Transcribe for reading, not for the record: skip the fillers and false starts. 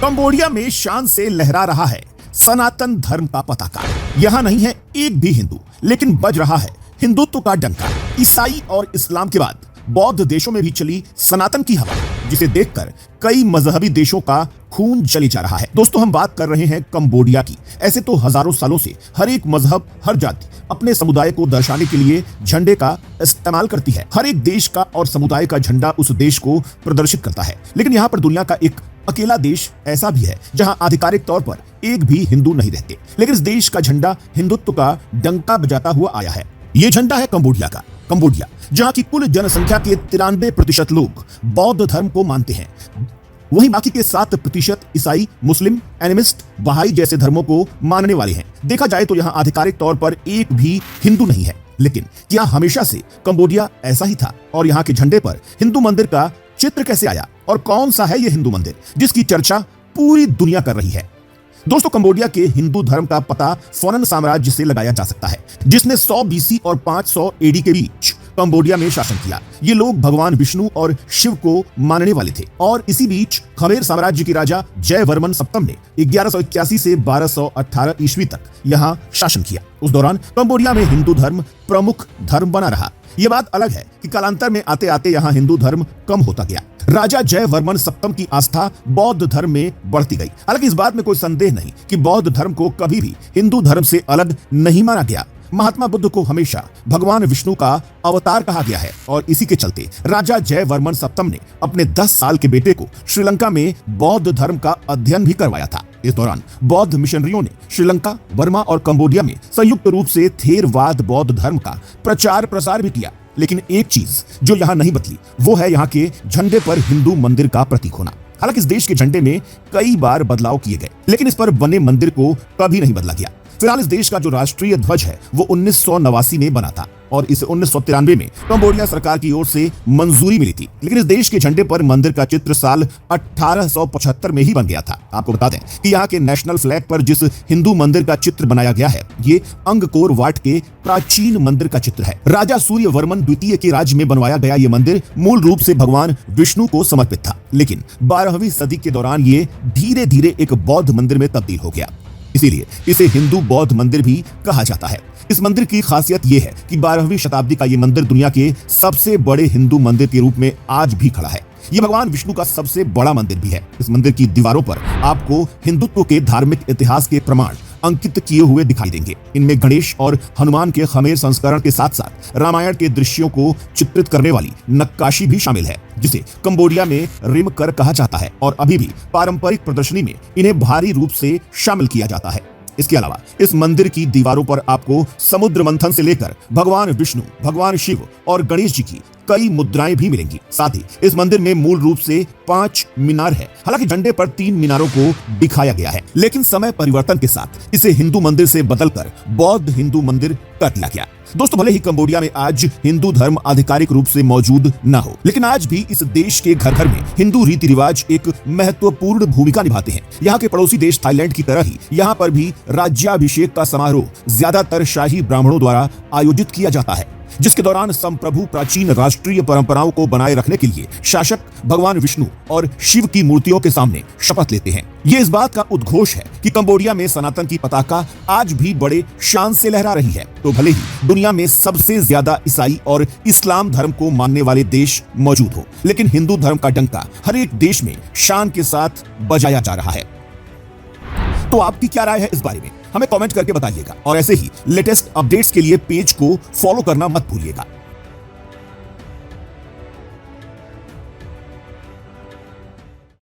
Cambodia में शान से लहरा रहा है सनातन धर्म का पताका। यहां नहीं है एक भी हिंदू, लेकिन बज रहा है हिंदुत्व का डंका। ईसाई और इस्लाम के बाद बौद्ध देशों में भी चली सनातन की हवा, जिसे देखकर कई मजहबी देशों का खून जली जा रहा है। दोस्तों, हम बात कर रहे हैं कंबोडिया की। ऐसे तो हजारों सालों से हर एक मजहब, हर जाति अपने समुदाय को दर्शाने के लिए झंडे का इस्तेमाल करती है। हर एक देश का और समुदाय का झंडा उस देश को प्रदर्शित करता है। लेकिन यहाँ पर दुनिया का एक अकेला देश ऐसा भी है जहां आधिकारिक तौर पर एक भी हिंदू नहीं रहते, लेकिन इस देश का झंडा हिंदुत्व का डंका बजाता हुआ आया है। ये झंडा है कंबोडिया का। कंबोडिया, जहां की कुल जनसंख्या के 93% लोग बौद्ध धर्म को मानते हैं, वहीं बाकी के 7% ईसाई, मुस्लिम, एनिमिस्ट, बहाई जैसे धर्मों को मानने वाले हैं। देखा जाए तो यहाँ आधिकारिक तौर पर एक भी हिंदू नहीं है। लेकिन क्या हमेशा से कंबोडिया ऐसा ही था? और यहाँ के झंडे पर हिंदू मंदिर का चित्र कैसे आया? और कौन सा है यह हिंदू मंदिर जिसकी चर्चा पूरी दुनिया कर रही है? दोस्तों, कंबोडिया के हिंदू धर्म का पता फोनन साम्राज्य से लगाया जा सकता है, जिसने 100 BC और 500 AD के बीच कंबोडिया में शासन किया। ये लोग भगवान विष्णु और शिव को मानने वाले थे। और इसी बीच खमेर साम्राज्य के राजा जयवर्मन सप्तम ने 1181 से 1218 ईस्वी तक यहाँ शासन किया। उस दौरान कंबोडिया में हिंदू धर्म प्रमुख धर्म बना रहा। ये बात अलग है कि कालांतर में आते आते यहाँ हिंदू धर्म कम होता गया। राजा जयवर्मन सप्तम की आस्था बौद्ध धर्म में बढ़ती गई। हालांकि इस बात में कोई संदेह नहीं कि बौद्ध धर्म को कभी भी हिंदू धर्म से अलग नहीं माना गया। महात्मा बुद्ध को हमेशा भगवान विष्णु का अवतार कहा गया है और इसी के चलते राजा जयवर्मन सप्तम ने अपने 10 साल के बेटे को श्रीलंका में बौद्ध धर्म का अध्ययन भी करवाया था। इस दौरान बौद्ध मिशनरियों ने श्रीलंका, बर्मा और कंबोडिया में संयुक्त रूप से थेरवाद बौद्ध धर्म का प्रचार प्रसार भी किया। लेकिन एक चीज जो यहाँ नहीं बदली, वो है यहाँ के झंडे पर हिंदू मंदिर का प्रतीक होना। हालांकि इस देश के झंडे में कई बार बदलाव किए गए, लेकिन इस पर बने मंदिर को कभी नहीं बदला गया। फिलहाल इस देश का जो राष्ट्रीय ध्वज है वो 1989 में बना था और इसे 1993 में कंबोडिया सरकार की ओर से मंजूरी मिली थी। लेकिन इस देश के झंडे पर मंदिर का चित्र साल 1875 में ही बन गया था। आपको बता दें कि यहाँ के नेशनल फ्लैग पर जिस हिंदू मंदिर का चित्र बनाया गया है, ये अंगकोर वाट के प्राचीन मंदिर का चित्र है। राजा सूर्यवर्मन द्वितीय के राज्य में बनवाया गया ये मंदिर मूल रूप से भगवान विष्णु को समर्पित था, लेकिन 12वीं सदी के दौरान ये धीरे धीरे एक बौद्ध मंदिर में तब्दील हो गया। इसीलिए इसे हिंदू बौद्ध मंदिर भी कहा जाता है। इस मंदिर की खासियत यह है कि 12वीं शताब्दी का यह मंदिर दुनिया के सबसे बड़े हिंदू मंदिर के रूप में आज भी खड़ा है। यह भगवान विष्णु का सबसे बड़ा मंदिर भी है। इस मंदिर की दीवारों पर आपको हिंदुत्व के धार्मिक इतिहास के प्रमाण अंकित किए हुए दिखाई देंगे। इनमें गणेश और हनुमान के खमेर संस्करण के साथ साथ रामायण के दृश्यों को चित्रित करने वाली नक्काशी भी शामिल है, जिसे कंबोडिया में रिमकर कहा जाता है और अभी भी पारंपरिक प्रदर्शनी में इन्हें भारी रूप से शामिल किया जाता है। इसके अलावा इस मंदिर की दीवारों पर आपको समुद्र मंथन से लेकर भगवान विष्णु, भगवान शिव और गणेश जी की कई मुद्राएं भी मिलेंगी। साथ ही इस मंदिर में मूल रूप से 5 मीनार है। हालांकि झंडे पर 3 मीनारों को दिखाया गया है, लेकिन समय परिवर्तन के साथ इसे हिंदू मंदिर से बदलकर बौद्ध हिंदू मंदिर कर दिया गया। दोस्तों, भले ही कंबोडिया में आज हिंदू धर्म आधिकारिक रूप से मौजूद न हो, लेकिन आज भी इस देश के घर घर में हिंदू रीति रिवाज एक महत्वपूर्ण भूमिका निभाते हैं। यहाँ के पड़ोसी देश थाईलैंड की तरह ही यहाँ पर भी राज्याभिषेक का समारोह ज्यादातर शाही ब्राह्मणों द्वारा आयोजित किया जाता है, जिसके दौरान संप्रभु प्राचीन राष्ट्रीय परंपराओं को बनाए रखने के लिए शासक भगवान विष्णु और शिव की मूर्तियों के सामने शपथ लेते हैं। ये इस बात का उद्घोष है कि कंबोडिया में सनातन की पताका आज भी बड़े शान से लहरा रही है। तो भले ही दुनिया में सबसे ज्यादा ईसाई और इस्लाम धर्म को मानने वाले देश मौजूद हो, लेकिन हिंदू धर्म का डंका हर एक देश में शान के साथ बजाया जा रहा है। तो आपकी क्या राय है इस बारे में? हमें कमेंट करके बताइएगा और ऐसे ही लेटेस्ट अपडेट्स के लिए पेज को फॉलो करना मत भूलिएगा।